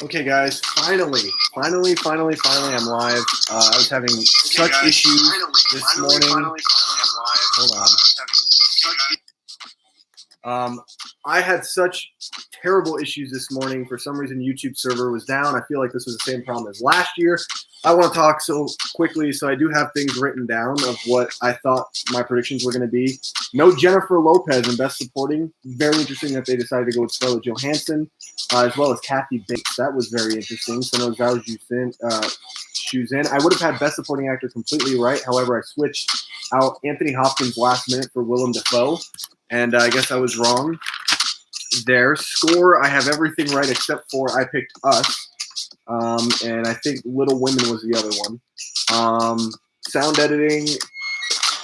Okay, guys, finally, I'm live. I was having such issues this morning. Hold on. I had such terrible issues this morning. For some reason, YouTube server was down. I feel like this was the same problem as last year. I want to talk so quickly, so I do have things written down of what I thought my predictions were going to be. No Jennifer Lopez in Best Supporting. Very interesting that they decided to go with Scarlett Johansson, as well as Kathy Bates. That was very interesting. So no Zhao Shuzhen. I would have had Best Supporting Actor completely right. However, I switched out Anthony Hopkins last minute for Willem Dafoe, and I guess I was wrong there. Score, I have everything right except for I picked Us. And I think Little Women was the other one. Sound editing,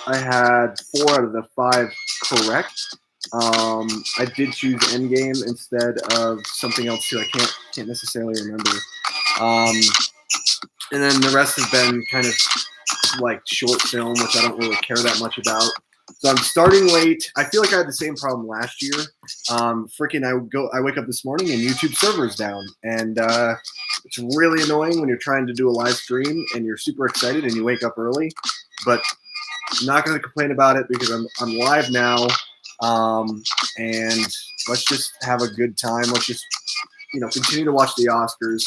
I had 4 out of the 5 correct. I did choose Endgame instead of something else too. I can't necessarily remember. And then the rest have been kind of like short film, which I don't really care that much about. So I'm starting late. I feel like I had the same problem last year. I wake up this morning and YouTube server's down, and it's really annoying when you're trying to do a live stream and you're super excited and you wake up early. But I'm not going to complain about it because I'm live now, and let's just have a good time. Let's just continue to watch the Oscars.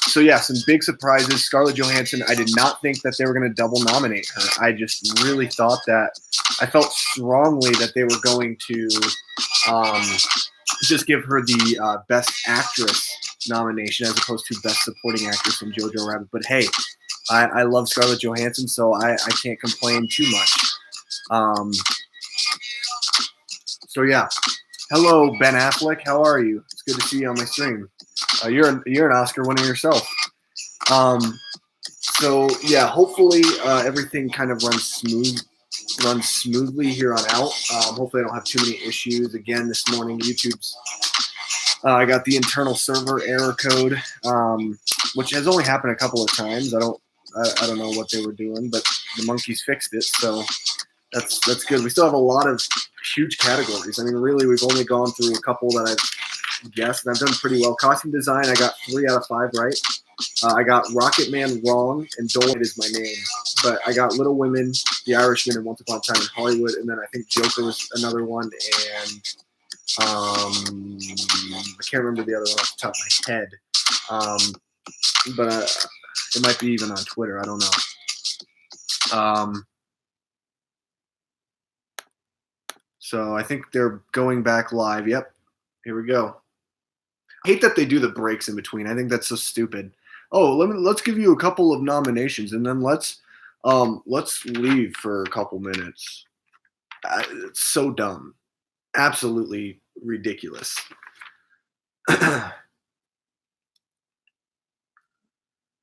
So yeah, some big surprises. Scarlett Johansson, I did not think that they were going to double nominate her. I just really thought that, I felt strongly that they were going to just give her the Best Actress nomination as opposed to Best Supporting Actress in Jojo Rabbit. But hey, I love Scarlett Johansson, so I can't complain too much. So yeah. Hello, Ben Affleck. How are you? It's good to see you on my stream. You're an Oscar winner yourself. So yeah, hopefully everything kind of runs smoothly here on out. Hopefully I don't have too many issues. Again, this morning YouTube's I got the internal server error code, which has only happened a couple of times. I don't know what they were doing, but the monkeys fixed it, so that's good. We still have a lot of huge categories. I mean, really, we've only gone through a couple that I've guessed, and I've done pretty well. Costume design, I got 3 out of 5 right. I got Rocket Man wrong, and Dolomite is my name. But I got Little Women, The Irishman, and Once Upon a Time in Hollywood, and then I think Joker was another one, and I can't remember the other one off the top of my head. But it might be even on Twitter. I don't know. So I think they're going back live. Yep. Here we go. I hate that they do the breaks in between. I think that's so stupid. Oh, let's give you a couple of nominations, and then let's leave for a couple minutes. It's so dumb. Absolutely ridiculous. All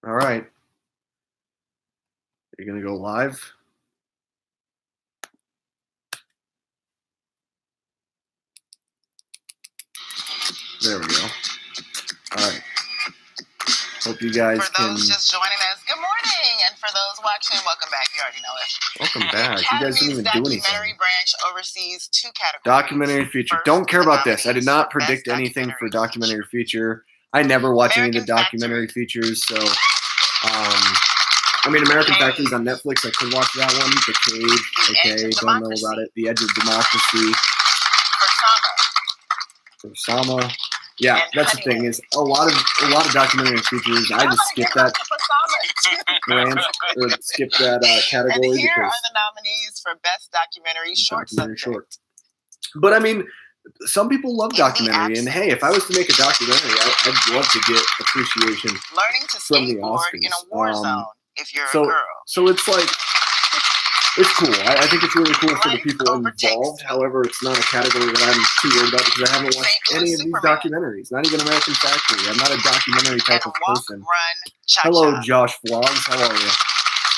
right. You're going to go live? There we go. All right. Hope you guys For those just joining us, good morning. And for those watching, welcome back. You already know it. Welcome back. You guys didn't even do anything. Documentary branch oversees 2 categories. Documentary feature. First, don't care about this. I did not for predict best anything for documentary documentary feature. I never watch any of the American documentary features, so I mean, American Factory's on Netflix. I could watch that one. The Cave. Okay, don't know about it. The Edge of Democracy. For Sama. Yeah, that's the thing. Is a lot of documentary features. I just skip that branch or skip that category. And here because are the nominees for best documentary short. But I mean, some people love documentary, and hey, if I was to make a documentary, I'd love to get appreciation Learning to from the skateboard Oscars. in a war zone if you're a So, girl. so it's like, it's cool. I think it's really cool for the people involved. However, it's not a category that I'm too worried about because I haven't watched any of these documentaries. Not even American Factory. I'm not a documentary type of person. Hello, Josh Vlogs. How are you?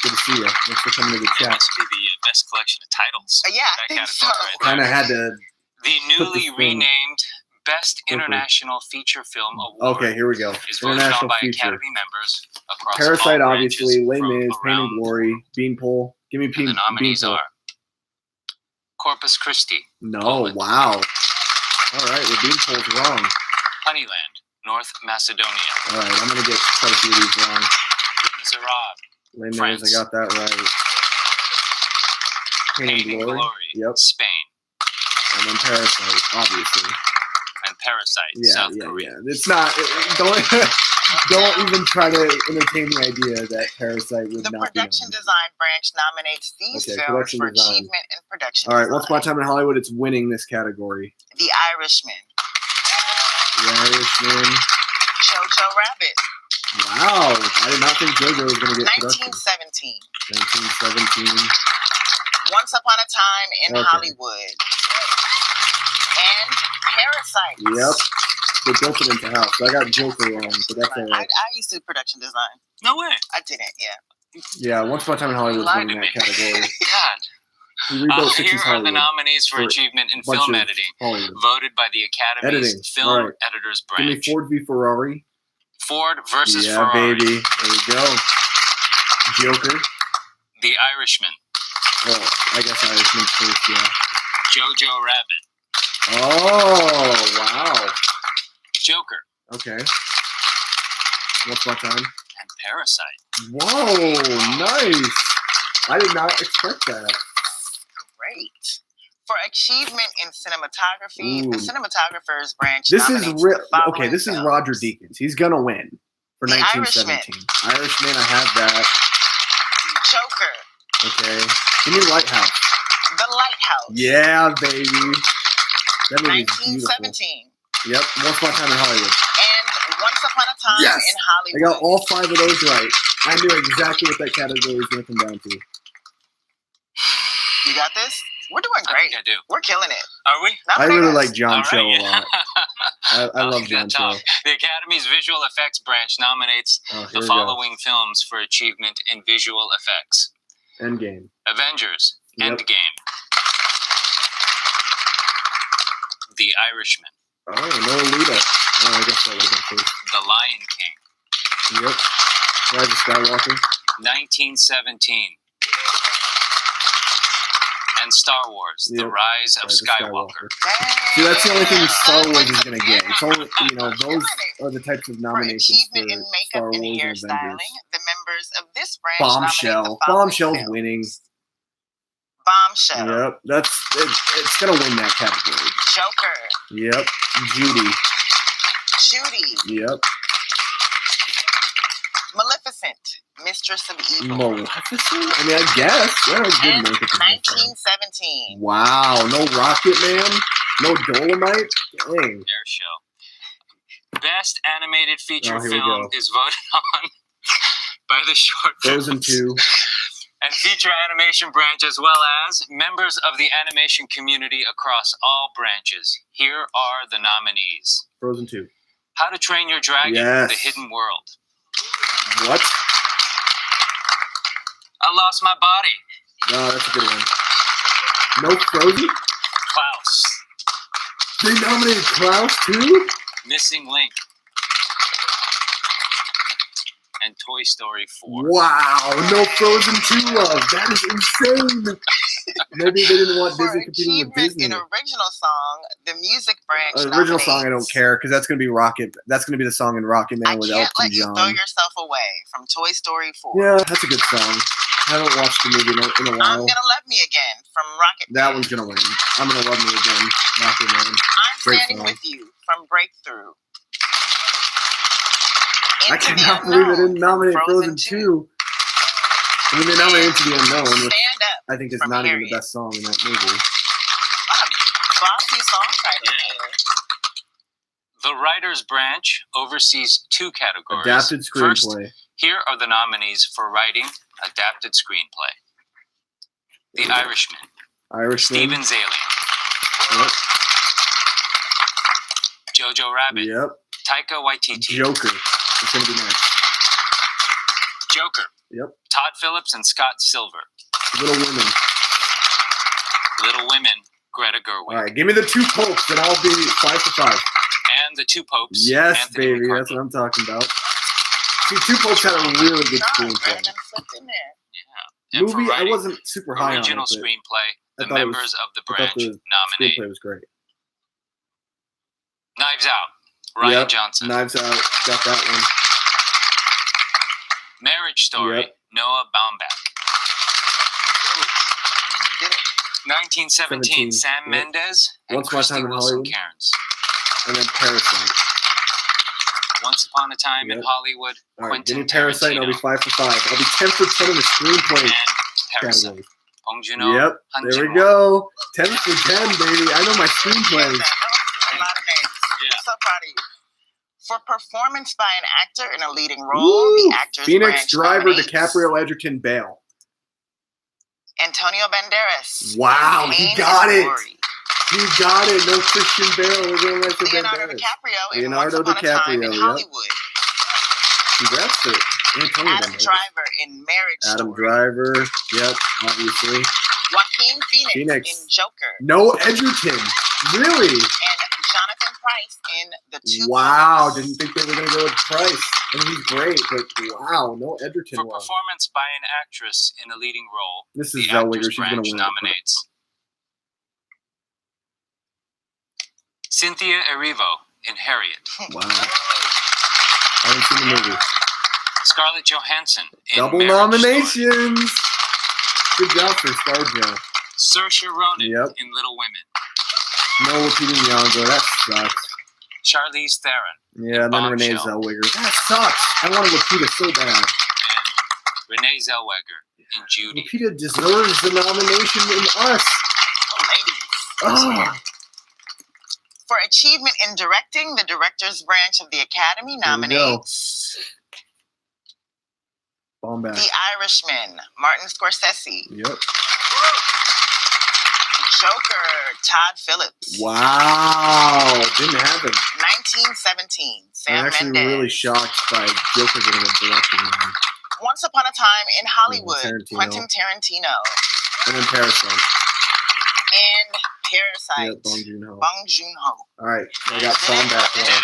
Good to see you. Thanks for coming to the chat. This would be the best collection of titles. Yeah, I think so. Kind of had to. The newly renamed Best International Feature Film Award. Okay, here we go. Is voted on by Academy members across Parasite, all obviously. Les branches Mis, from Pain and around Glory, Beanpole. Give me the world. The nominees Beanpole. are Corpus Christi. No, Poland. wow. All right, well, Beanpole's wrong. Honeyland, North Macedonia. All right, I'm gonna get quite a few of these wrong. Les Miserables. Les Mis, France. I got that right. Pain and Glory. Yep. Spain. And then Parasite, obviously. And Parasite. Yeah, South yeah, Korea. yeah. It's not. Don't even try to entertain the idea that Parasite would The not be production on. design branch nominates these Okay, films production for design. achievement in production All right, design. Once Upon a Time in Hollywood, it's winning this category. The Irishman. The Irishman. Jojo Rabbit. Wow, I did not think JoJo was going to get production. 1917. 1917. Once Upon a Time in Okay. Hollywood. And Parasite. Yep. They built it into house. So I got Joker wrong, but that's all right. I used to do production design. No way. I didn't, yeah. Yeah, Once Upon a Time in Hollywood Lied winning to that me. category. God. He rebuilt Here 60s are the Hollywood. nominees for For achievement in Bunch film of editing, Hollywood. voted by the Academy's Editing. Film All right. Editors Give me Branch. Ford v Ferrari. Ford versus Yeah, Ferrari. baby. There you go. Joker. The Irishman. Oh, I guess Irishman first, yeah. Jojo Rabbit. Oh, wow. Joker. Okay. Once Upon a Time. And Parasite. Whoa, nice. I did not expect that. Great. For achievement in cinematography, Ooh. the cinematographer's branch This is nominates the following okay. This is films. Roger Deakins. He's gonna win for The 1917. Irishman, I have that. Joker. Okay. Give me Lighthouse. The Lighthouse. Yeah, baby. That movie is beautiful. 1917. Yep. Once Upon a Time in Hollywood. And Once Upon a Time Yes! in I Hollywood. got all 5 of those right. I knew exactly what that category was gonna come down to. You got this? We're doing I great. think I do. We're killing it. Are we? I really Nominate us. like John All Cho right, a lot. I love like John that Cho. talk. The Academy's Visual Effects Branch nominates Oh, here the we following films for achievement in visual effects: go. Endgame. Avengers, Yep. Endgame, The Irishman, Oh, no Alita. Oh, I guess that would have been first. The Lion King, Yep. Rise of Skywalker. 1917, and Star Wars: The Yep. Rise of Rise of Skywalker. See, that's the only thing Star Dang. Wars is going to get. It's only, those Killing it. are the types of For nominations for achievement in makeup Star Wars and and hairstyling, Avengers. the members of this branch nominate Bombshell. the following Bombshell's films. winning. Bombshell. Yep. It's going to win that category. Joker. Yep. Judy. Judy. Yep. Maleficent. Mistress of Evil. Maleficent? I mean, I guess. Yeah, it's good And makeup and hairstyle. 1917. Wow. No Rocket Man? No Dolomite? Dang. Air Show. Best animated feature Oh, here we film go. is voted on by the short Frozen films 2. and feature animation branch, as well as members of the animation community across all branches. Here are the nominees: Frozen 2. How to Train Your Dragon: Yes. The Hidden World, What? I Lost My Body, No, that's a good one. No Frozen? Klaus, They nominated Klaus too? Missing Link, and Toy Story 4. Wow, no Frozen 2 love. That is insane. Maybe they didn't want For Disney competing with achievement Disney. in original song, the music branch Original song, I don't nominates care because that's gonna be Rocket. That's gonna be the song in Rocket Man I with Can't Elton Let You John. Throw Yourself Away from Toy Story 4. Yeah, that's a good song. I haven't watched the movie in a I'm while. Gonna Love Me Again from Rocket That Man. one's gonna win. I'm gonna love me again. Rocket Man. I'm Great Standing song. With You from Breakthrough. I Into the cannot believe they Unknown didn't nominate from Frozen 2. I mean, they nominated Into the Unknown, which Stand Up. I think is from not even the Harriet. best song in that movie. Bossy songwriter here. The Writers Branch oversees 2 categories. Adapted First, screenplay. here are the nominees for writing adapted screenplay: The Irishman, Irishman. Steven Zalian, Yep. Jojo Rabbit, Yep. Taika Waititi, Joker. It's gonna be next. Joker, Yep. Todd Phillips and Scott Silver, Little Women. Little Women, Greta Gerwig, All right, give me the 2 popes, and I'll be 5 for 5. and The Two Popes. Yes, Anthony baby, McCartney. that's what I'm talking about. See, 2 popes had a really good John, screenplay. Brandon slipped in there. And for Movie, I writing wasn't super high on it, original but screenplay, I the thought it was- members of the I thought branch the nominate screenplay was great. Knives Out, Ryan Yep. Johnson. Knives Out. Got that one. Marriage Story. Yep. Noah Baumbach. Did it. 1917. 17, Sam yep. Mendes and Once Upon a Christy Time in Wilson Hollywood. Cairns. And then Parasite. Once Upon a Time in Yep. Hollywood. All right, give Quentin me Parasite, and I'll be Tarantino. 5 for 5. I'll be 10 for 10 in the screenplay And Parasite. category. Bong Joon-ho. Yep, Han there we Jin-woo. go. 10 for 10, baby. I know my screenplays. That was a lot of names. Yeah. I'm so proud of you. For performance by an actor in a leading role, Woo! the actor's Phoenix, branch Driver, nominates DiCaprio, Edgerton, Bale. Antonio Banderas. Wow, in he Pain got and it. Glory. You got it. No Christian Bale. We're going right to Leonardo Banderas. DiCaprio in Leonardo Once Upon a Time in DiCaprio, yep. Hollywood. Congrats to Antonio Adam Banderas. Driver in Marriage Adam Story. Driver. Yep, obviously. Joaquin Phoenix in Joker. No Edgerton. Really? And Jonathan Pryce in The Two Wow. Popes. Didn't think they were going to go with Price. And he's great, but wow, no Edgerton For was. performance by an actress in a leading role, This the is Actors Zellweger. She's going Branch to win. nominates Cynthia Erivo in Harriet. Wow. I haven't seen the movie. Scarlett Johansson in Double Marriage Story. nominations. Good job for ScarJo. Saoirse Ronan Yep. in Little Women. No Lupita Nyong'o. That sucks. Charlize Theron Yeah, and then Renee Bombshell. Zellweger. That sucks. I wanted Lupita so bad. and Renee Zellweger in Judy. Lupita deserves the nomination in Us. Oh, ladies. Oh, For achievement in directing, the director's branch of the Academy There we go. nominates Bomb back. The Irishman, Martin Scorsese. Yep. Joker, Todd Phillips. Wow. Didn't happen. 1917, Sam I'm actually Mendes. really shocked by Joker getting a directing one. Once Upon a Time in Hollywood, Tarantino. Quentin Tarantino. And then Parasite. And Parasite, Yep, Bong Joon-ho. Bong Joon-ho. All right. I got Bomb back Thank one. you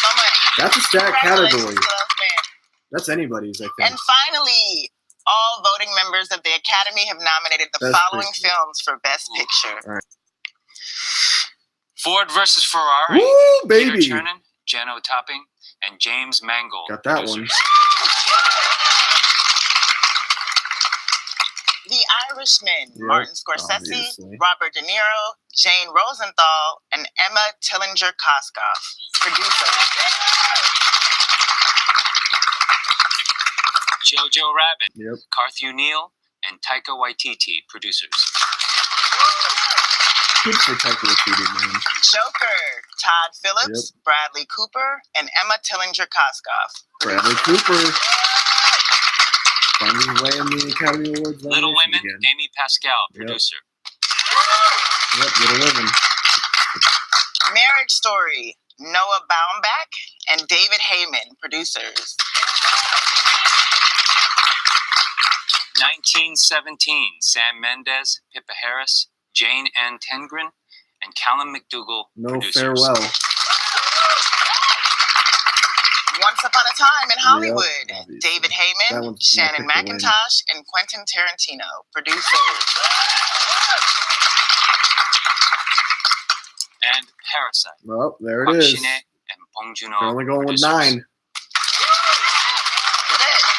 so much. That's a stat Congratulations category. to those men. That's anybody's, I think. And finally, all voting members of the Academy have nominated the Best following Picture. films for Best Picture. All right. Ford versus Ferrari. Woo, Peter baby. Chernin, Jeno Topping, and James Mangold. Got that one. producers. The Irishman, Yep, Martin Scorsese, obviously. Robert De Niro, Jane Rosenthal, and Emma Tillinger-Koskoff, producers. Jojo Rabbit, Yep. Carthew Neal, and Taika Waititi, producers. Good for Taika Waititi, man. Joker, Todd Phillips, Bradley Cooper, and Emma Tillinger-Koskoff. Bradley Cooper. Finding his way in the Academy Awards. Little nomination Women, again. Amy Pascal, Yep. producer. Yep, Little Women. Marriage Story, Noah Baumbach and David Heyman, producers. 1917, Sam Mendes, Pippa Harris, Jane Ann Tengren, and Callum McDougall, No producers. Farewell. Once Upon a Time in Hollywood, obviously. David That Heyman, one's Shannon my pick to win. McIntosh, and Quentin Tarantino, producers. And Parasite, Well, there Park it is. Shin-hye and Bong Joon-ho, We're only going with producers. 9. Did it?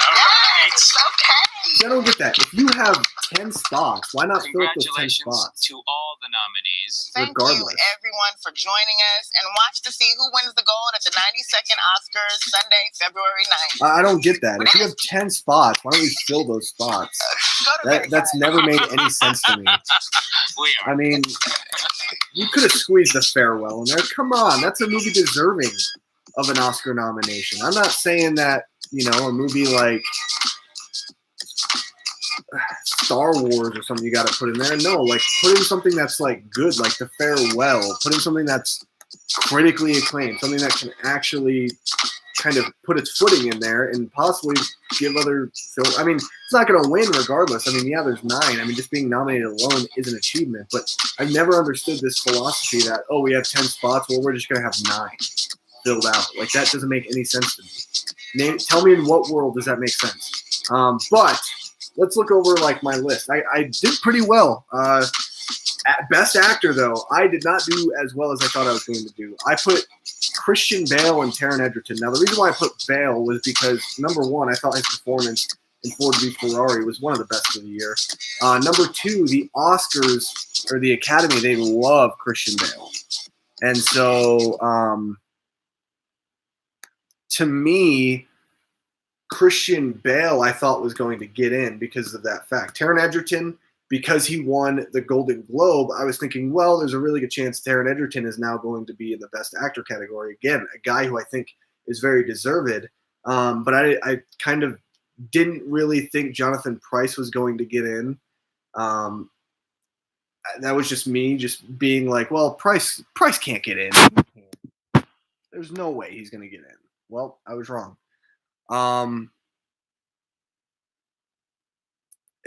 All right. Yes, okay. I don't get that. If you have 10 spots, why not fill up those 10 Congratulations spots? to all the nominees. Thank you, Regardless. everyone, for joining us, and watch to see who wins the gold at the 92nd Oscars, Sunday, February 9th. I don't get that. If you have 10 spots, why don't we fill those spots? Go to bed, That's guys. never made any sense to me. We are. I mean, you could have squeezed The Farewell in there. Come on, that's a movie deserving of an Oscar nomination. I'm not saying that, a movie like Star Wars or something you got to put in there. No, like put in something that's like good, like The Farewell. Put in something that's critically acclaimed, something that can actually kind of put its footing in there and possibly give other films. I mean, it's not going to win regardless. I mean, yeah, there's 9. I mean, just being nominated alone is an achievement. But I've never understood this philosophy that, we have 10 spots, well, we're just going to have 9 filled out. Like, that doesn't make any sense to me. Tell me in what world does that make sense? But let's look over, like, my list. I did pretty well. Best actor, though, I did not do as well as I thought I was going to do. I put Christian Bale and Taron Egerton. Now, the reason why I put Bale was because, number one, I thought his performance in Ford v Ferrari was one of the best of the year. Number two, the Oscars, or the Academy, they love Christian Bale. And so, to me, Christian Bale, I thought was going to get in because of that fact. Taron Egerton, because he won the Golden Globe, I was thinking, well, there's a really good chance Taron Egerton is now going to be in the Best Actor category. Again, a guy who I think is very deserved. But I kind of didn't really think Jonathan Pryce was going to get in. That was just me just being like, well, Pryce can't get in. There's no way he's going to get in. Well, I was wrong.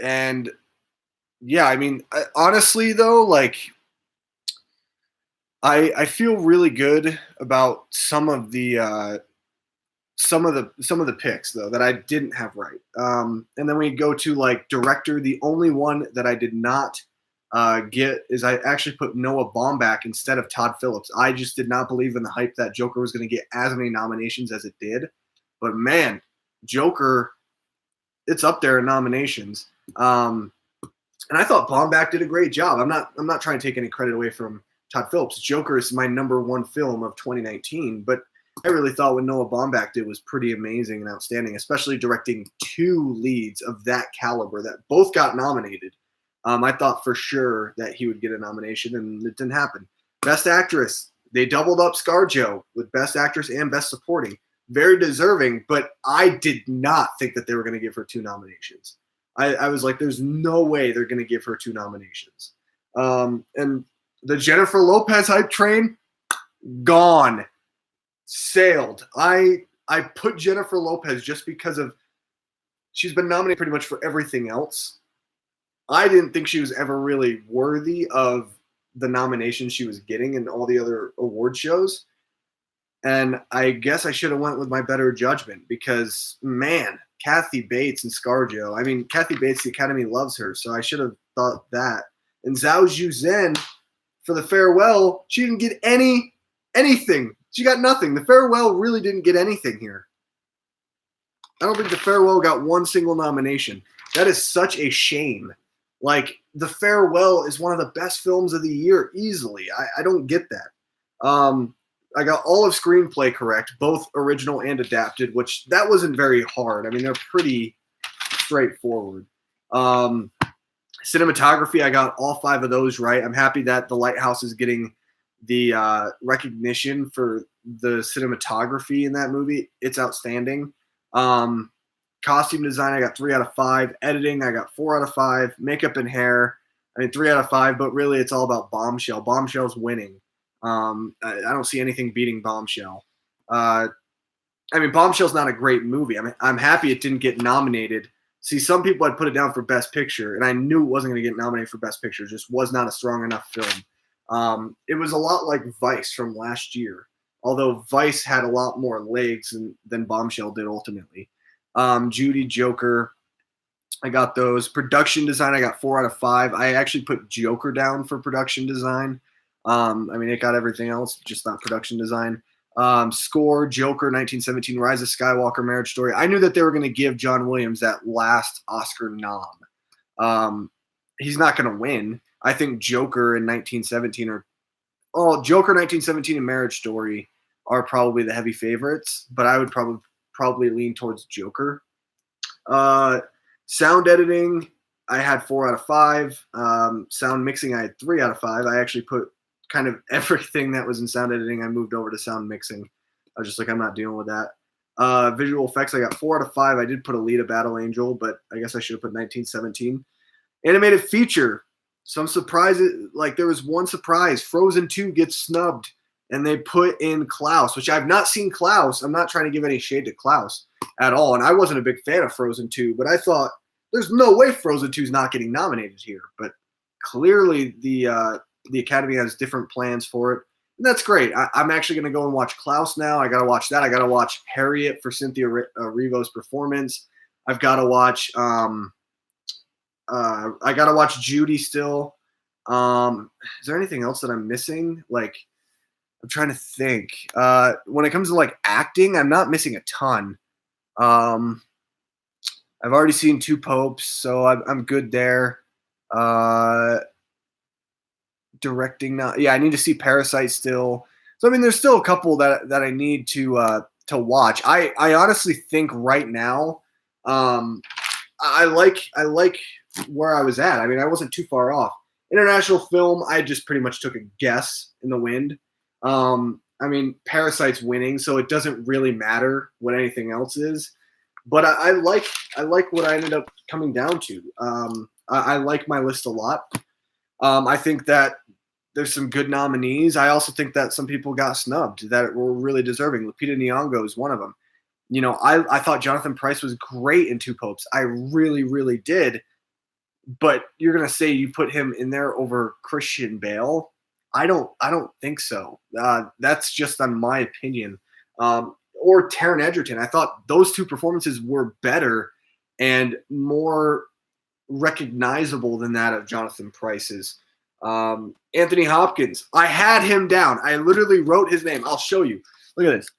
And yeah, I mean, honestly though, like I feel really good about some of the picks though that I didn't have right. And then we go to like director. The only one that I did not get is I actually put Noah Baumbach instead of Todd Phillips. I just did not believe in the hype that Joker was going to get as many nominations as it did. But man, Joker, it's up there in nominations. And I thought Baumbach did a great job. I'm not trying to take any credit away from Todd Phillips. Joker is my number one film of 2019, but I really thought what Noah Baumbach did was pretty amazing and outstanding, especially directing two leads of that caliber that both got nominated. I thought for sure that he would get a nomination, and it didn't happen. Best Actress, they doubled up ScarJo with Best Actress and Best Supporting. Very deserving, but I did not think that they were going to give her two nominations. I was like, there's no way they're going to give her two nominations. And the Jennifer Lopez hype train, gone. Sailed. I put Jennifer Lopez just because of she's been nominated pretty much for everything else. I didn't think she was ever really worthy of the nominations she was getting in all the other award shows. And I guess I should have went with my better judgment because, man, Kathy Bates and ScarJo. I mean, Kathy Bates, the Academy loves her, so I should have thought that. And Zhao Zhen for The Farewell, she didn't get anything. She got nothing. The Farewell really didn't get anything here. I don't think The Farewell got one single nomination. That is such a shame. Like, The Farewell is one of the best films of the year easily. I don't get that. I got all of screenplay correct, both original and adapted, which that wasn't very hard. I mean, they're pretty straightforward. Cinematography, I got all 5 of those right. I'm happy that The Lighthouse is getting the recognition for the cinematography in that movie. It's outstanding. Costume design, I got 3 out of 5. Editing, I got 4 out of 5. Makeup and hair, I mean 3 out of 5. But really, it's all about Bombshell. Bombshell's winning. I don't see anything beating Bombshell. I mean, Bombshell's not a great movie. I mean, I'm happy it didn't get nominated. See, some people had put it down for Best Picture, and I knew it wasn't going to get nominated for Best Picture. It just was not a strong enough film. It was a lot like Vice from last year, although Vice had a lot more legs than Bombshell did ultimately. Judy, Joker, I got those. Production design, I got 4 out of 5. I actually put Joker down for production design. I mean, it got everything else, just not production design. Score, Joker, 1917, Rise of Skywalker, Marriage Story. I knew that they were going to give John Williams that last Oscar nom. He's not going to win. I think Joker and 1917 Joker, 1917, and Marriage Story are probably the heavy favorites, but I would probably lean towards Joker. Sound editing, I had 4 out of 5. Sound mixing, I had 3 out of 5. I actually put kind of everything that was in sound editing, I moved over to sound mixing. I was just like, I'm not dealing with that. Visual effects, I got 4 out of 5. I did put Alita Battle Angel, but I guess I should have put 1917. Animated feature, some surprises. Like, there was one surprise. Frozen 2 gets snubbed, and they put in Klaus, which I've not seen Klaus. I'm not trying to give any shade to Klaus at all, and I wasn't a big fan of Frozen 2, but I thought, there's no way Frozen 2 is not getting nominated here. But clearly the Academy has different plans for it. And that's great. I'm actually going to go and watch Klaus now. I got to watch that. I got to watch Harriet for Cynthia Erivo's performance. I've got to watch I got to watch Judy still. Is there anything else that I'm missing? Like, I'm trying to think. When it comes to like acting, I'm not missing a ton. Um, I've already seen Two Popes, so I'm good there. Directing, not, yeah, I need to see Parasite still. So I mean, there's still a couple that I need to watch. I honestly think right now, I like where I was at. I mean, I wasn't too far off. International film, I just pretty much took a guess in the wind. I mean, Parasite's winning, so it doesn't really matter what anything else is. But I like what I ended up coming down to. I like my list a lot. I think that there's some good nominees. I also think that some people got snubbed that were really deserving. Lupita Nyong'o is one of them. You know, I thought Jonathan Pryce was great in Two Popes. I really, really did. But you're gonna say you put him in there over Christian Bale? I don't think so. That's just on my opinion. Or Taron Egerton. I thought those two performances were better and more recognizable than that of Jonathan Pryce's. Anthony Hopkins. I had him down. I literally wrote his name. I'll show you. Look at this.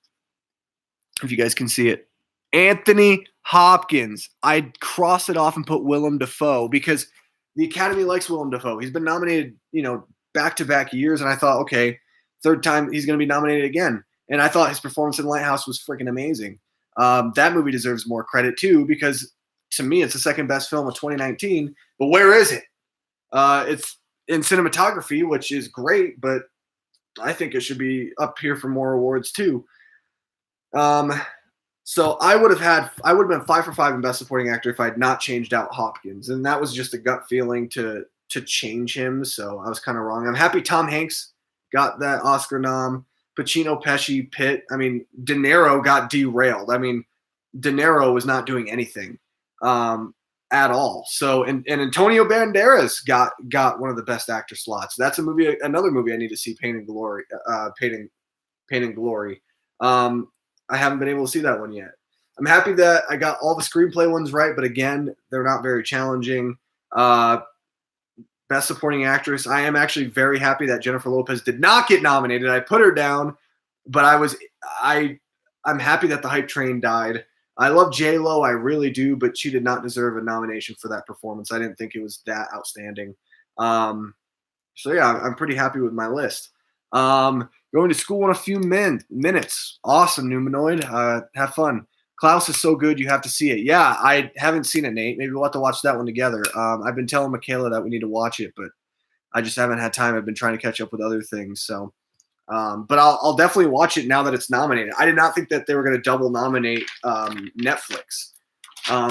If you guys can see it. Anthony Hopkins. I crossed it off and put Willem Dafoe because the Academy likes Willem Dafoe. He's been nominated, back-to-back years, and I thought, okay, third time he's going to be nominated again. And I thought his performance in Lighthouse was freaking amazing. That movie deserves more credit too because to me it's the second best film of 2019. But where is it? It's in cinematography, which is great, but I think it should be up here for more awards too. So I would have been 5 for 5 in Best Supporting Actor if I had not changed out Hopkins, and that was just a gut feeling to change him. So I was kind of wrong. I'm happy Tom Hanks got that Oscar nom. Pacino, Pesci, Pitt. I mean, De Niro got derailed. I mean, De Niro was not doing anything at all. So and Antonio Banderas got one of the Best Actor slots. That's another movie I need to see. Pain and Glory. Pain and Glory. I haven't been able to see that one yet. I'm happy that I got all the screenplay ones right, but again, they're not very challenging. Best Supporting Actress. I am actually very happy that Jennifer Lopez did not get nominated. I put her down, but I'm happy that the hype train died. I love J-Lo, I really do, but she did not deserve a nomination for that performance. I didn't think it was that outstanding. So yeah, I'm pretty happy with my list. Going to school in a few minutes. Awesome, Numanoid. Have fun. Klaus is so good, you have to see it. Yeah, I haven't seen it, Nate. Maybe we'll have to watch that one together. I've been telling Michaela that we need to watch it, but I just haven't had time. I've been trying to catch up with other things. So, but I'll definitely watch it now that it's nominated. I did not think that they were going to double nominate Netflix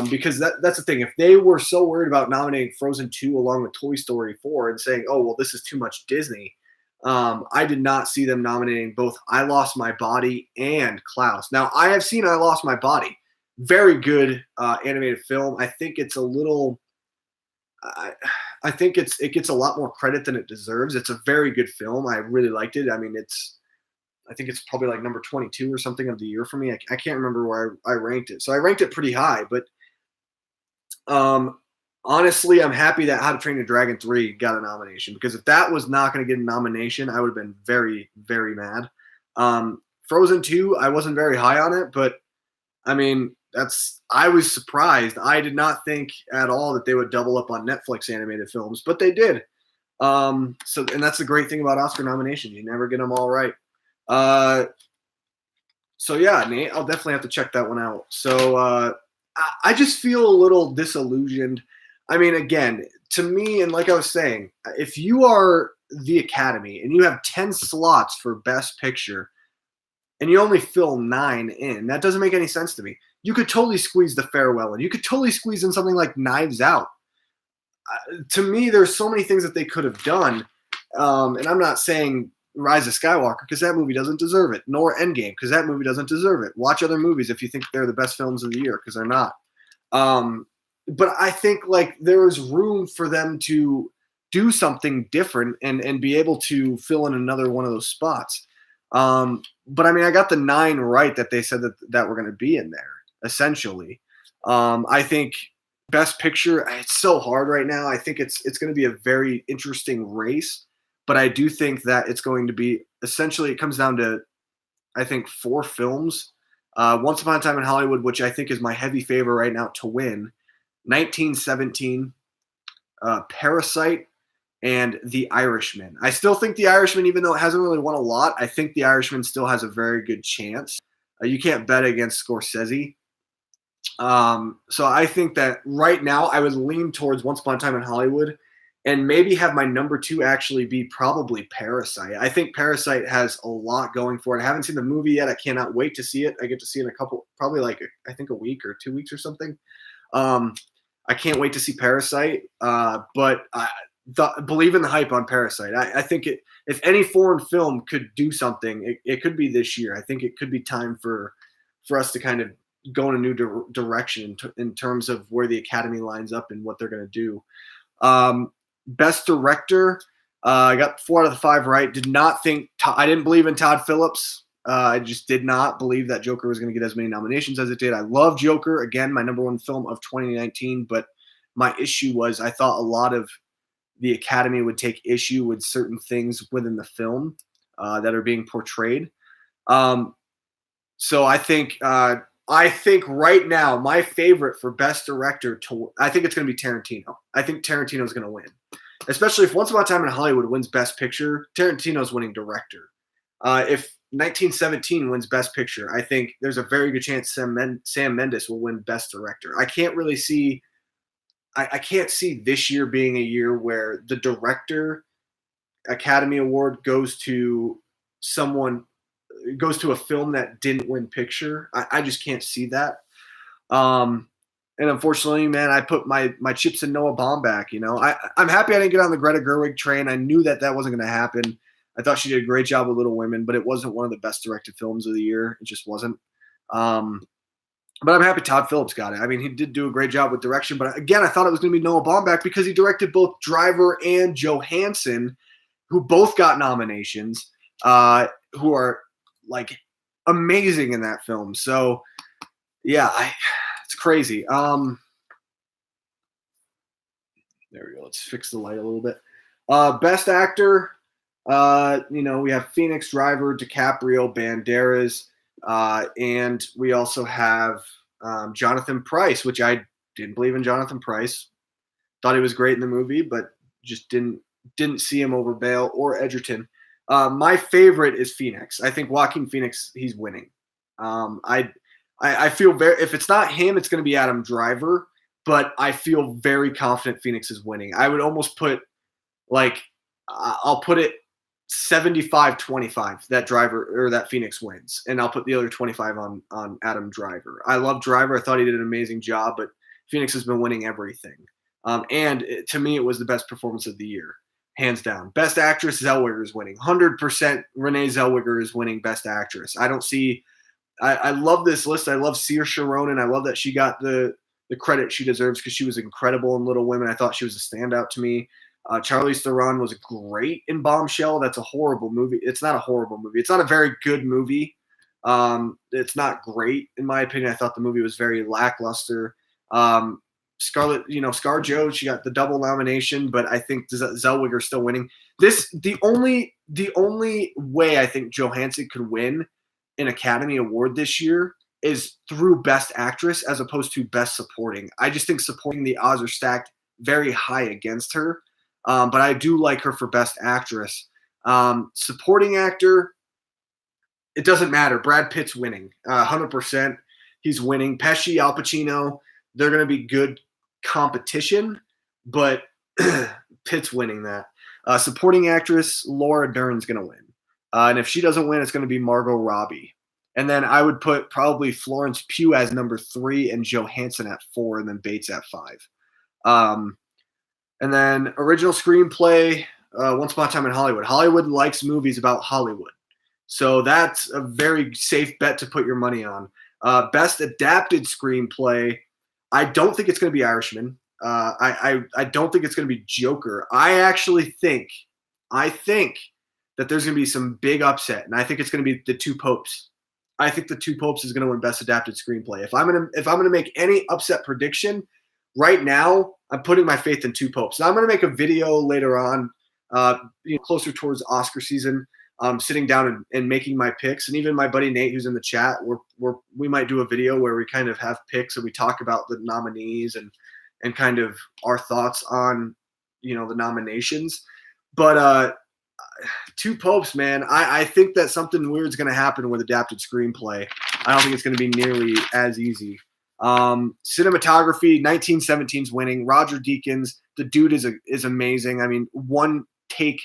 because that's the thing. If they were so worried about nominating Frozen 2 along with Toy Story 4 and saying, oh, well, this is too much Disney, I did not see them nominating both I Lost My Body and Klaus. Now, I have seen I Lost My Body. Very good animated film. I think it's a little I think it gets a lot more credit than it deserves. It's a very good film. I really liked it. I mean, I think it's probably like number 22 or something of the year for me. I can't remember where I ranked it. So I ranked it pretty high, but honestly, I'm happy that How to Train Your Dragon 3 got a nomination because if that was not going to get a nomination, I would have been very, very mad. Frozen 2, I wasn't very high on it, but I mean, I was surprised. I did not think at all that they would double up on Netflix animated films, but they did. And that's the great thing about Oscar nominations. You never get them all right. So yeah, Nate, I'll definitely have to check that one out. So I just feel a little disillusioned. I mean, again, to me, and like I was saying, if you are the Academy and you have 10 slots for Best Picture and you only fill 9 in, that doesn't make any sense to me. You could totally squeeze The Farewell in. You could totally squeeze in something like Knives Out. To me, there's so many things that they could have done. And I'm not saying Rise of Skywalker because that movie doesn't deserve it, nor Endgame because that movie doesn't deserve it. Watch other movies if you think they're the best films of the year because they're not. But I think like there is room for them to do something different and be able to fill in another one of those spots. But I mean, I got the 9 right that they said that were going to be in there, essentially. I think Best Picture, it's so hard right now. I think it's going to be a very interesting race, but I do think that it's going to be essentially, it comes down to, I think, 4 films. Once Upon a Time in Hollywood, which I think is my heavy favorite right now to win, 1917, Parasite, and The Irishman. I still think The Irishman, even though it hasn't really won a lot, I think The Irishman still has a very good chance. You can't bet against Scorsese. So I think that right now I would lean towards Once Upon a Time in Hollywood and maybe have my number 2 actually be probably Parasite. I think Parasite has a lot going for it. I haven't seen the movie yet. I cannot wait to see it. I get to see it in a couple, probably like, I think a week or 2 weeks or something. I can't wait to see Parasite, but believe in the hype on Parasite. I think if any foreign film could do something, it could be this year. I think it could be time for us to kind of go in a new direction in terms of where the Academy lines up and what they're going to do. Best Director, I got 4 out of the 5 right. I didn't believe in Todd Phillips. I just did not believe that Joker was going to get as many nominations as it did. I love Joker. Again, my number 1 film of 2019, but my issue was I thought a lot of the Academy would take issue with certain things within the film that are being portrayed. So I think right now my favorite for Best Director, I think it's going to be Tarantino. I think Tarantino's going to win, especially if Once Upon a Time in Hollywood wins Best Picture. Tarantino's winning Director. If 1917 wins Best Picture, I think there's a very good chance Sam Mendes will win Best Director. I can't really see. I can't see this year being a year where the Director Academy Award goes to a film that didn't win Picture. I just can't see that. And unfortunately, man, I put my chips in Noah Baumbach. I'm happy I didn't get on the Greta Gerwig train. I knew that wasn't going to happen. I thought she did a great job with Little Women, but it wasn't one of the best directed films of the year. It just wasn't. But I'm happy Todd Phillips got it. I mean, he did do a great job with direction. But again, I thought it was going to be Noah Baumbach because he directed both Driver and Johansson, who both got nominations, who are like amazing in that film. So yeah, it's crazy. There we go. Let's fix the light a little bit. Best Actor, we have Phoenix, Driver, DiCaprio, Banderas. And we also have Jonathan Pryce, which I didn't believe in Jonathan Pryce. Thought he was great in the movie, but just didn't see him over Bale or Edgerton. My favorite is Phoenix. I think Joaquin Phoenix, he's winning. I feel if it's not him, it's going to be Adam Driver, but I feel very confident Phoenix is winning. I would almost put I'll put it 75-25 that Driver or that Phoenix wins, and I'll put the other 25 on Adam Driver. I love Driver. I thought he did an amazing job, but Phoenix has been winning everything. To me, it was the best performance of the year, hands down. Best Actress, Zellweger is winning. 100% Renee Zellweger is winning Best Actress. I love this list. I love Saoirse Ronan. I love that she got the credit she deserves because she was incredible in Little Women. I thought she was a standout to me. Charlize Theron was great in Bombshell. That's a horrible movie. It's not a horrible movie. It's not a very good movie. It's not great in my opinion. I thought the movie was very lackluster. ScarJo, she got the double nomination, but I think Zellweger's still winning. The only way I think Johansson could win an Academy Award this year is through Best Actress as opposed to Best Supporting. I just think supporting, the odds are stacked very high against her. But I do like her for Best Actress. Supporting Actor, it doesn't matter. Brad Pitt's winning. 100%. He's winning. Pesci, Al Pacino, they're going to be good competition, but Pitt's winning that. Supporting Actress, Laura Dern's going to win. And if she doesn't win, it's going to be Margot Robbie. And then I would put probably Florence Pugh as number 3 and Johansson at 4 and then Bates at 5. And then original screenplay, Once Upon a Time in Hollywood. Hollywood likes movies about Hollywood. So that's a very safe bet to put your money on. Best adapted screenplay, I don't think it's going to be Irishman. I don't think it's going to be Joker. I think that there's going to be some big upset, and I think it's going to be The Two Popes. I think The Two Popes is going to win Best Adapted Screenplay. If I'm going to make any upset prediction, right now, I'm putting my faith in Two Popes. Now I'm going to make a video later on, closer towards Oscar season, sitting down and making my picks. And even my buddy Nate, who's in the chat, we might do a video where we kind of have picks and we talk about the nominees and kind of our thoughts on, the nominations. But Two Popes, man, I think that something weird's going to happen with adapted screenplay. I don't think it's going to be nearly as easy. Cinematography, 1917's winning. Roger Deakins, the dude is amazing. I mean, one take.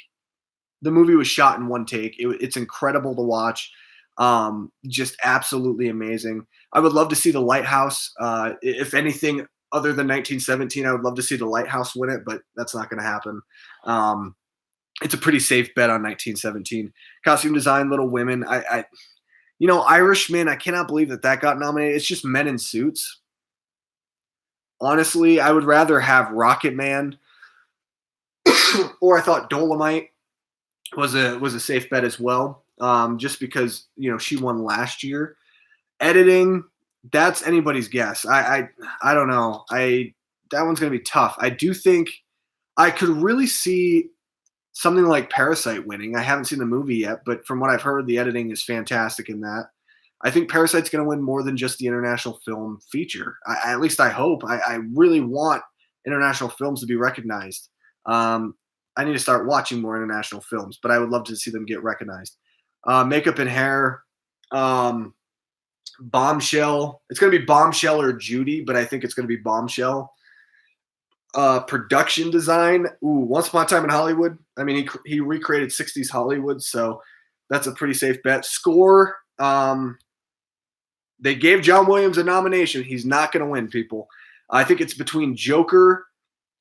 The movie was shot in one take. It's incredible to watch. Just absolutely amazing. I would love to see The Lighthouse. If anything other than 1917, I would love to see The Lighthouse win it, but that's not going to happen. It's a pretty safe bet on 1917. Costume design, Little Women. Irishman, I cannot believe that got nominated. It's just men in suits. Honestly, I would rather have Rocket Man, or I thought Dolomite was a safe bet as well, just because she won last year. Editing, that's anybody's guess. I don't know. That one's gonna be tough. I do think I could really see something like Parasite winning. I haven't seen the movie yet, but from what I've heard, the editing is fantastic in that. I think Parasite's going to win more than just the international film feature. At least I hope. I really want international films to be recognized. I need to start watching more international films, but I would love to see them get recognized. Makeup and hair, Bombshell. It's going to be Bombshell or Judy, but I think it's going to be Bombshell. Production design. Once Upon a Time in Hollywood. I mean, he recreated 60s Hollywood, so that's a pretty safe bet. Score. They gave John Williams a nomination. He's not going to win, people. I think it's between Joker.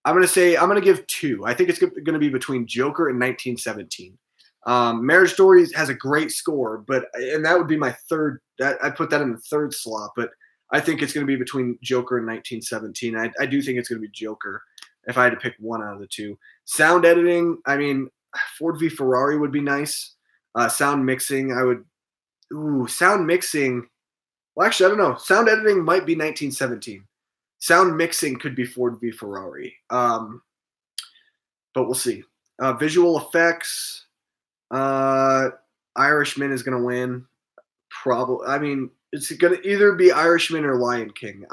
I'm going to give two. I think it's going to be between Joker and 1917. Marriage Story has a great score, and that would be my third. I put that in the third slot, but I think it's going to be between Joker and 1917. I do think it's going to be Joker if I had to pick one out of the two. Sound editing, I mean, Ford v Ferrari would be nice. Sound mixing, sound mixing. Well, actually, I don't know. Sound editing might be 1917. Sound mixing could be Ford v Ferrari. But we'll see. Visual effects, Irishman is going to win. Probably. I mean, it's going to either be Irishman or Lion King.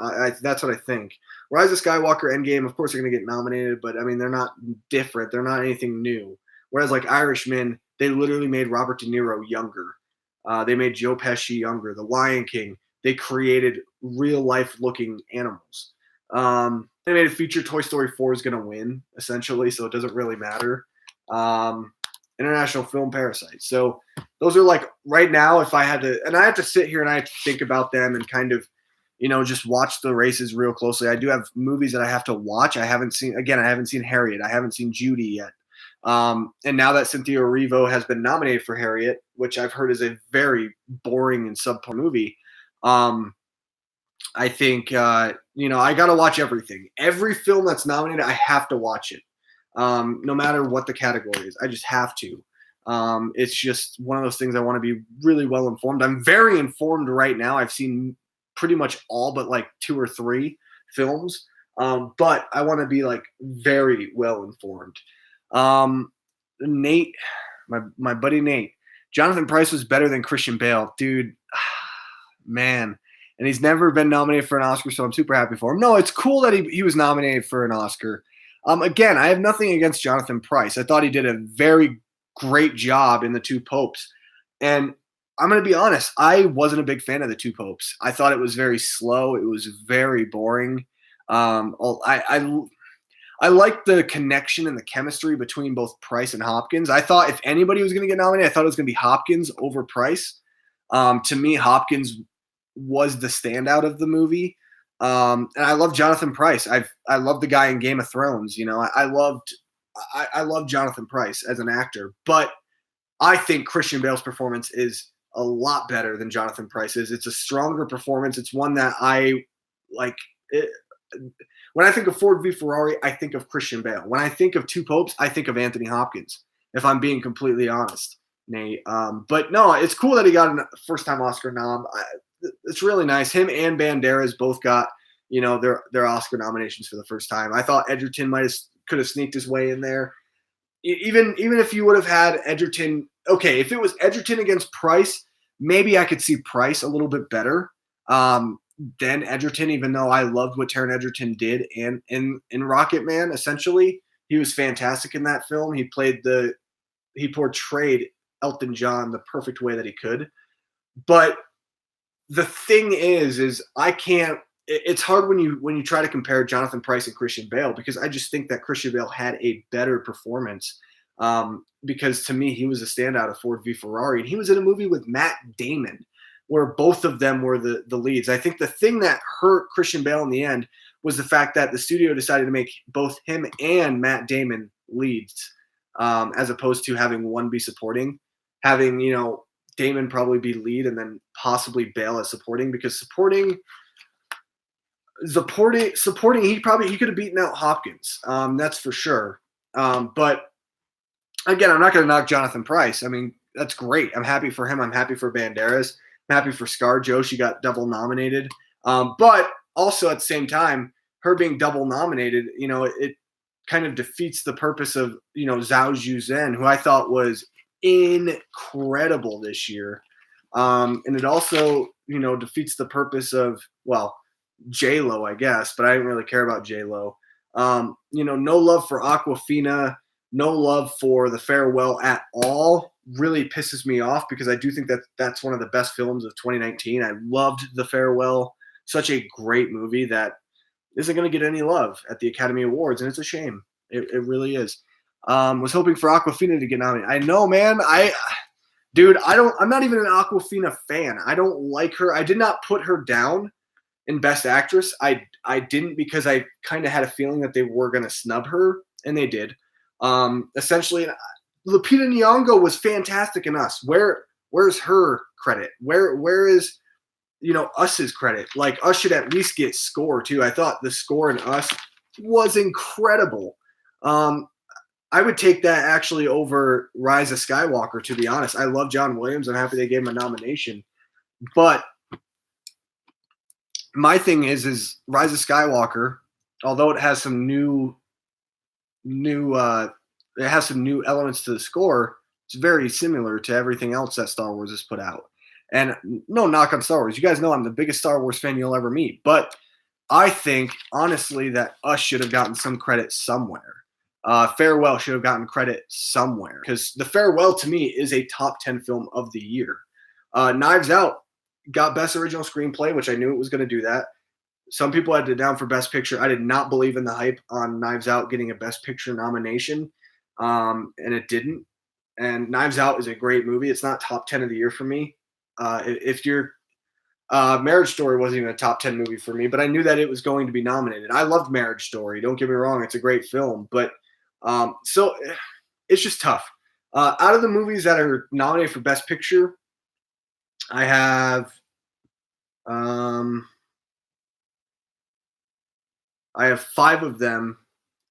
That's what I think. Rise of Skywalker, Endgame, of course, they're going to get nominated, but I mean, they're not different. They're not anything new. Whereas like Irishman, they literally made Robert De Niro younger. They made Joe Pesci younger. The Lion King, they created real life looking animals. Animated feature, Toy Story 4 is going to win essentially, so it doesn't really matter. International film, Parasite. So those are like right now, if I had to, and I have to sit here and I have to think about them and kind of, just watch the races real closely. I do have movies that I have to watch. I haven't seen Harriet. I haven't seen Judy yet. And now that Cynthia Erivo has been nominated for Harriet, which I've heard is a very boring and subpar movie, I think, I got to watch everything. Every film that's nominated, I have to watch it. No matter what the category is. I just have to. It's just one of those things I want to be really well informed. I'm very informed right now. I've seen pretty much all but like 2 or 3 films. But I want to be like very well informed. Nate, my buddy Nate, Jonathan Pryce was better than Christian Bale. Dude, man. And he's never been nominated for an Oscar, so I'm super happy for him. No, it's cool that he was nominated for an Oscar. Again, I have nothing against Jonathan Pryce. I thought he did a very great job in The Two Popes. And I'm going to be honest, I wasn't a big fan of The Two Popes. I thought it was very slow. It was very boring. I liked the connection and the chemistry between both Pryce and Hopkins. I thought if anybody was going to get nominated, I thought it was going to be Hopkins over Pryce. To me, Hopkins was the standout of the movie. And I love Jonathan Pryce. I love the guy in Game of Thrones. I love Jonathan Pryce as an actor, but I think Christian Bale's performance is a lot better than Jonathan Pryce's. It's a stronger performance. It's one that I like. When I think of Ford v Ferrari, I think of Christian Bale. When I think of Two Popes, I think of Anthony Hopkins, if I'm being completely honest, Nate. But no, it's cool that he got a first-time Oscar nom. It's really nice. Him and Banderas both got, their Oscar nominations for the first time. I thought Edgerton could have sneaked his way in there. Even if you would have had Edgerton, okay, if it was Edgerton against Price, maybe I could see Price a little bit better than Edgerton, even though I loved what Taron Egerton did in Rocket Man. Essentially, he was fantastic in that film. He portrayed Elton John the perfect way that he could. But the thing is I can't. It's hard when you try to compare Jonathan Pryce and Christian Bale, because I just think that Christian Bale had a better performance. Because to me, he was a standout of Ford v Ferrari, and he was in a movie with Matt Damon, where both of them were the leads. I think the thing that hurt Christian Bale in the end was the fact that the studio decided to make both him and Matt Damon leads, as opposed to having one be supporting, having Damon probably be lead and then possibly Bale as supporting, because supporting he could have beaten out Hopkins. That's for sure. But again, I'm not going to knock Jonathan Pryce. I mean, that's great. I'm happy for him. I'm happy for Banderas. I'm happy for ScarJo. She got double nominated. But also at the same time, her being double nominated, it kind of defeats the purpose of, Zhao Zhuzhen, who I thought was incredible this year. And it also, defeats the purpose of, well, J-Lo, I guess, but I didn't really care about J-Lo. No love for Aquafina, no love for The Farewell at all. Really pisses me off, because I do think that that's one of the best films of 2019. I loved The Farewell. Such a great movie that isn't going to get any love at the Academy Awards, and it's a shame. It really is. Was hoping for Aquafina to get nominated. I know, man. I'm not even an Aquafina fan. I don't like her. I did not put her down in Best Actress. I didn't, because I kind of had a feeling that they were going to snub her, and they did. Essentially, Lupita Nyong'o was fantastic in Us. Where's her credit? Where is Us's credit? Like, Us should at least get score too. I thought the score in Us was incredible. I would take that actually over Rise of Skywalker, to be honest. I love John Williams. I'm happy they gave him a nomination. But my thing is Rise of Skywalker, although it has some new elements to the score, it's very similar to everything else that Star Wars has put out. And no knock on Star Wars. You guys know I'm the biggest Star Wars fan you'll ever meet. But I think, honestly, that Us should have gotten some credit somewhere. Farewell should have gotten credit somewhere, because The Farewell, to me, is a top 10 film of the year. Knives Out got Best Original Screenplay, which I knew it was going to do that. Some people had it down for Best Picture. I did not believe in the hype on Knives Out getting a Best Picture nomination, and it didn't. And Knives Out is a great movie. It's not top 10 of the year for me. If your Marriage Story wasn't even a top 10 movie for me, but I knew that it was going to be nominated. I loved Marriage Story. Don't get me wrong. It's a great film, but so it's just tough. Out of the movies that are nominated for Best Picture, I have 5 of them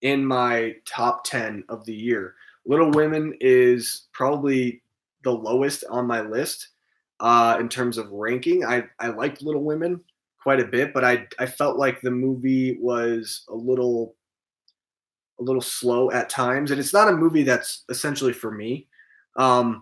in my top 10 of the year. Little Women is probably the lowest on my list in terms of ranking. I liked Little Women quite a bit, but I felt like the movie was a little slow at times, and it's not a movie that's essentially for me. I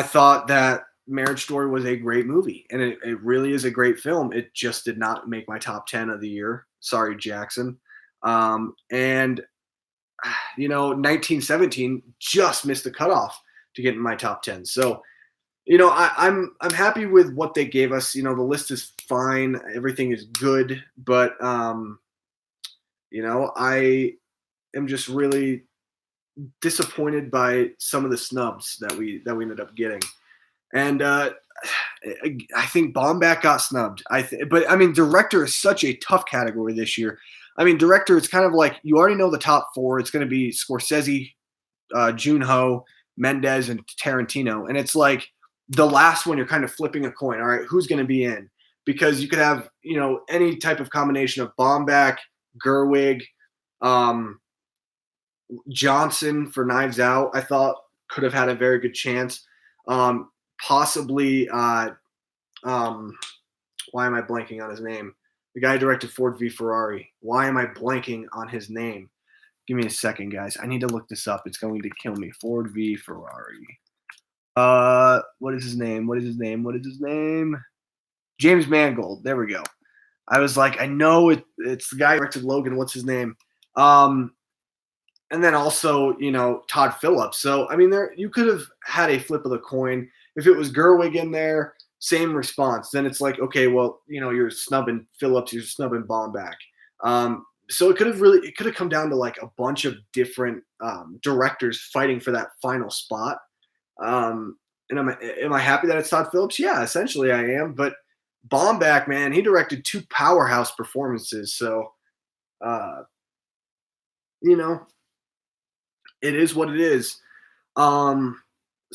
thought that Marriage Story was a great movie, and it really is a great film. It just did not make my top 10 of the year. Sorry, Jackson. And 1917 just missed the cutoff to get in my top 10. So, I'm happy with what they gave us. The list is fine. Everything is good, but I am just really disappointed by some of the snubs that we ended up getting. And I think Baumbach got snubbed. But director is such a tough category this year. Director, it's kind of like you already know the top 4. It's going to be Scorsese, Joon-ho, Mendes, and Tarantino. And it's like the last one, you're kind of flipping a coin. All right, who's going to be in? Because you could have, any type of combination of Baumbach, Gerwig, Johnson for Knives Out, I thought could have had a very good chance. Possibly, why am I blanking on his name? The guy who directed Ford v Ferrari. Why am I blanking on his name? Give me a second, guys. I need to look this up. It's going to kill me. Ford v Ferrari. What is his name? What is his name? What is his name? James Mangold. There we go. I was like, I know it's the guy who directed Logan. What's his name? And then also, Todd Phillips. So, I mean, you could have had a flip of the coin. If it was Gerwig in there, same response. Then it's like, okay, well, you're snubbing Phillips, you're snubbing Baumbach. So it could have come down to like a bunch of different directors fighting for that final spot. And am I happy that it's Todd Phillips? Yeah, essentially I am. But Baumbach, man, he directed 2 powerhouse performances. So, it is what it is.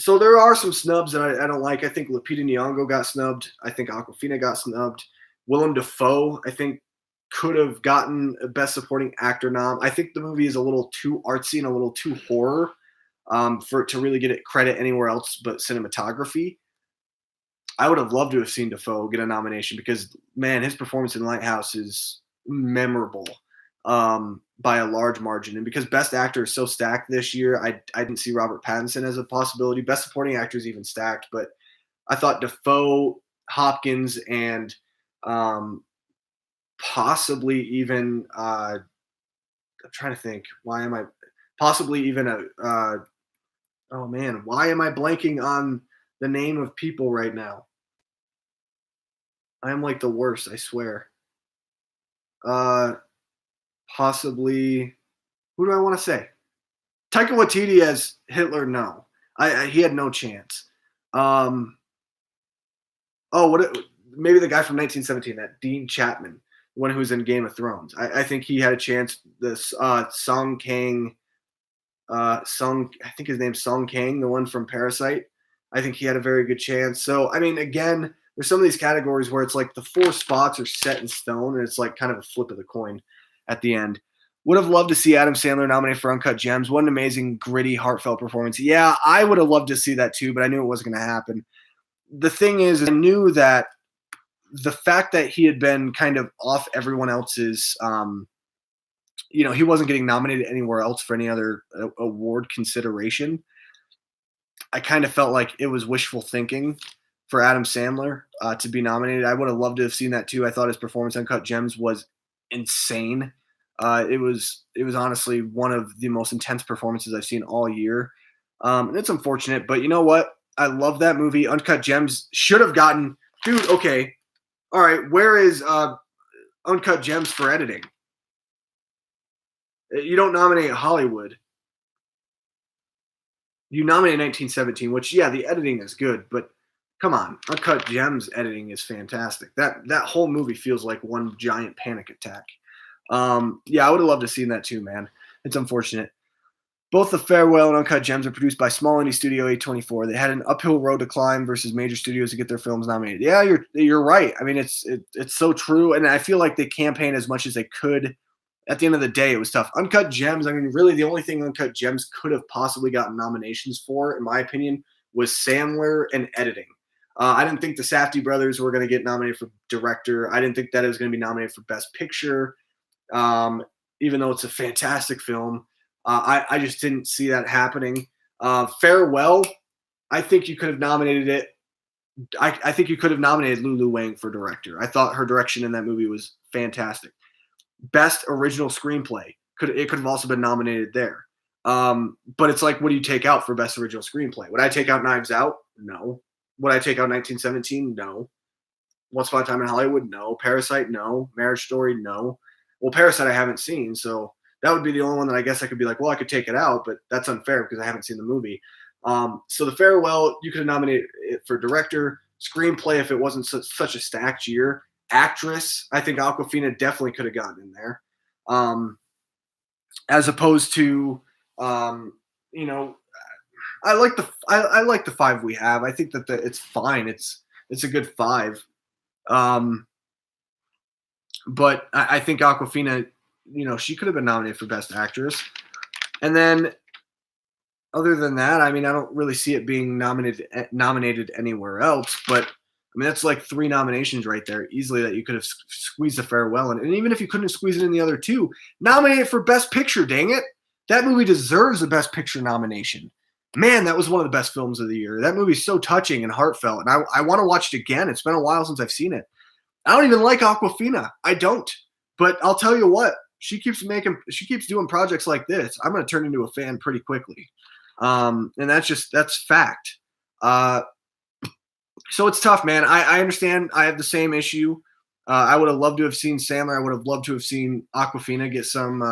So there are some snubs that I don't like. I think Lupita Nyong'o got snubbed. I think Awkwafina got snubbed. Willem Dafoe, I think, could have gotten a Best Supporting Actor nom. I think the movie is a little too artsy and a little too horror for it to really get credit anywhere else but cinematography. I would have loved to have seen Dafoe get a nomination because, man, his performance in Lighthouse is memorable by a large margin. And because Best Actor is so stacked this year, I didn't see Robert Pattinson as a possibility. Best Supporting Actor is even stacked, but I thought Dafoe, Hopkins, and possibly even I'm trying to think. Why am I blanking on the name of people right now? I am like the worst, I swear. Possibly, who do I want to say? Taika Waititi as Hitler, no. He had no chance. Maybe the guy from 1917, that Dean Chapman, the one who was in Game of Thrones. I think he had a chance. This Song Kang, I think his name's Song Kang, the one from Parasite. I think he had a very good chance. So, I mean, again, there's some of these categories where it's like the 4 spots are set in stone, and it's like kind of a flip of the coin at the end. Would have loved to see Adam Sandler nominated for Uncut Gems. What an amazing, gritty, heartfelt performance. Yeah, I would have loved to see that too, but I knew it wasn't going to happen. The thing is, I knew that the fact that he had been kind of off everyone else's, he wasn't getting nominated anywhere else for any other award consideration. I kind of felt like it was wishful thinking for Adam Sandler to be nominated. I would have loved to have seen that too. I thought his performance on Uncut Gems was insane. It was honestly one of the most intense performances I've seen all year. And it's unfortunate, but you know what? I love that movie. Uncut Gems should have gotten, dude, okay. All right, where is Uncut Gems for editing? You don't nominate Hollywood. You nominate 1917, which, yeah, the editing is good, but come on. Uncut Gems editing is fantastic. That whole movie feels like one giant panic attack. Yeah, I would have loved to have seen that too, man. It's unfortunate. Both The Farewell and Uncut Gems are produced by small indie studio A24. They had an uphill road to climb versus major studios to get their films nominated. Yeah, you're right. I mean, it's so true, and I feel like they campaigned as much as they could. At the end of the day, it was tough. Uncut Gems, I mean, really the only thing Uncut Gems could have possibly gotten nominations for, in my opinion, was Sandler and editing. I didn't think the Safdie brothers were going to get nominated for director. I didn't think that it was going to be nominated for Best Picture, even though it's a fantastic film. I just didn't see that happening. Farewell, I think you could have nominated it. I think you could have nominated Lulu Wang for director. I thought her direction in that movie was fantastic. Best original screenplay it could have also been nominated there. But it's like, what do you take out for best original screenplay? Would I take out Knives Out? No. Would I take out 1917? No. Once Upon a Time in Hollywood? No. Parasite? No. Marriage Story? No. Well, Parasite I haven't seen, so that would be the only one that I guess I could be like, well, I could take it out, but that's unfair because I haven't seen the movie. So The Farewell, you could have nominated it for director, screenplay if it wasn't such a stacked year. Actress, I think Awkwafina definitely could have gotten in there. As opposed to, I like the 5 we have. I think that it's fine. It's a good 5. But I think Awkwafina, she could have been nominated for Best Actress. And then other than that, I mean, I don't really see it being nominated anywhere else. But I mean, that's like 3 nominations right there easily that you could have squeezed a farewell in. And even if you couldn't squeeze it in the other 2, nominate it for Best Picture, dang it. That movie deserves a Best Picture nomination. Man, that was one of the best films of the year. That movie's so touching and heartfelt, and I want to watch it again. It's been a while since I've seen it. I don't even like Awkwafina. I don't. But I'll tell you what, she keeps doing projects like this. I'm going to turn into a fan pretty quickly. And that's fact. So it's tough, man. I understand. I have the same issue. I would have loved to have seen Sandler. I would have loved to have seen Awkwafina get some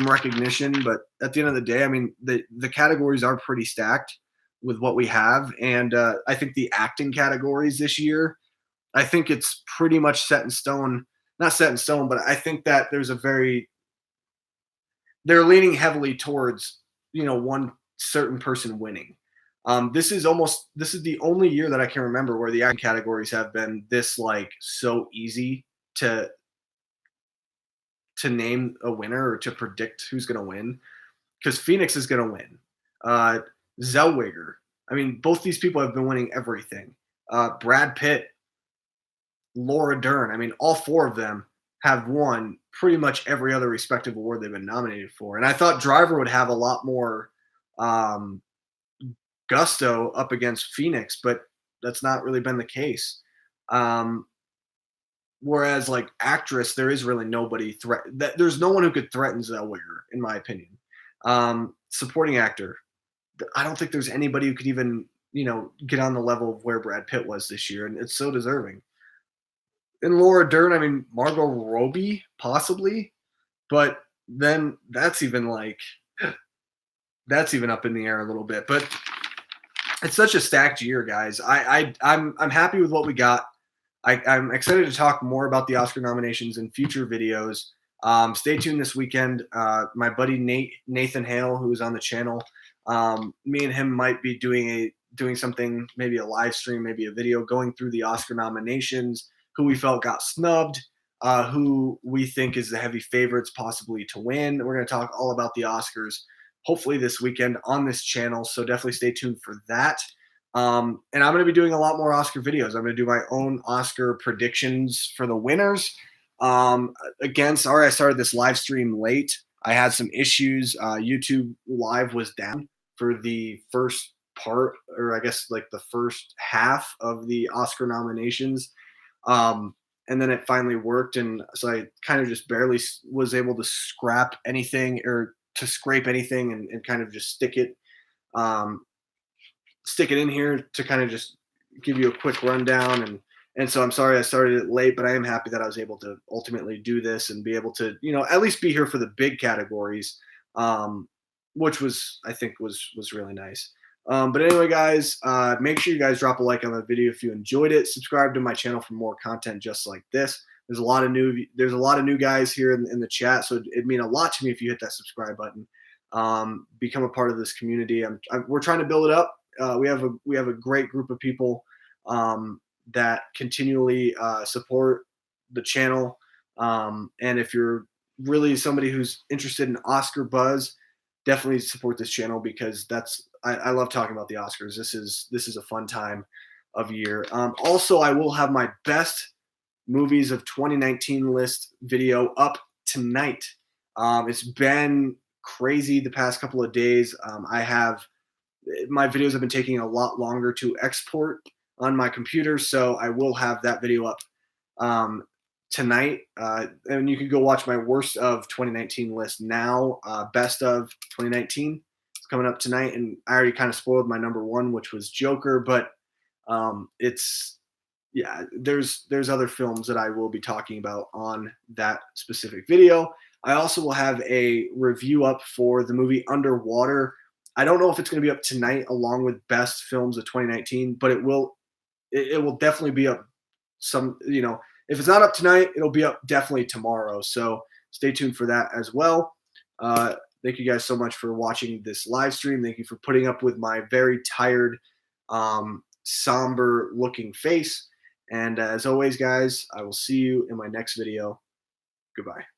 recognition. But at the end of the day, I mean, the categories are pretty stacked with what we have. And I think the acting categories this year, I think it's pretty much set in stone. Not set in stone, but I think that they're leaning heavily towards, one certain person winning. This is the only year that I can remember where the acting categories have been this so easy to name a winner or to predict who's going to win, because Phoenix is going to win. Zellweger. I mean, both these people have been winning everything. Brad Pitt, Laura Dern. I mean, all 4 of them have won pretty much every other respective award they've been nominated for. And I thought Driver would have a lot more gusto up against Phoenix, but that's not really been the case. Whereas actress, there is really nobody there's no one who could threaten Zellweger, in my opinion. Supporting actor, I don't think there's anybody who could even, get on the level of where Brad Pitt was this year, and it's so deserving. And Laura Dern, I mean, Margot Robbie, possibly, but then that's even up in the air a little bit. But it's such a stacked year, guys. I'm happy with what we got. I'm excited to talk more about the Oscar nominations in future videos. Stay tuned this weekend. My buddy Nathan Hale, who is on the channel, me and him might be doing something, maybe a live stream, maybe a video going through the Oscar nominations, who we felt got snubbed, who we think is the heavy favorites possibly to win. We're going to talk all about the Oscars, hopefully this weekend on this channel. So definitely stay tuned for that. And I'm going to be doing a lot more Oscar videos. I'm going to do my own Oscar predictions for the winners. Again, sorry I started this live stream late. I had some issues. YouTube Live was down for the first part, or I guess the first half of the Oscar nominations. And then it finally worked. And so I kind of just barely was able to scrape anything and kind of just stick it in here to kind of just give you a quick rundown. And so I'm sorry I started it late, but I am happy that I was able to ultimately do this and be able to, at least be here for the big categories, which I think was really nice. But anyway, guys, make sure you guys drop a like on the video if you enjoyed it. Subscribe to my channel for more content just like this. There's a lot of new guys here in the chat, so it'd mean a lot to me if you hit that subscribe button. Become a part of this community. We're trying to build it up. We have a great group of people that continually support the channel. And if you're really somebody who's interested in Oscar buzz, definitely support this channel, because I love talking about the Oscars. This is a fun time of year. Also, I will have my best movies of 2019 list video up tonight. It's been crazy the past couple of days. My videos have been taking a lot longer to export on my computer, so I will have that video up tonight. And you can go watch my worst of 2019 list now. Best of 2019 is coming up tonight, and I already kind of spoiled my number 1, which was Joker, but there's other films that I will be talking about on that specific video. I also will have a review up for the movie Underwater. I don't know if it's going to be up tonight along with best films of 2019, but it will definitely be up if it's not up tonight, it'll be up definitely tomorrow. So stay tuned for that as well. Thank you guys so much for watching this live stream. Thank you for putting up with my very tired, somber looking face. And as always, guys, I will see you in my next video. Goodbye.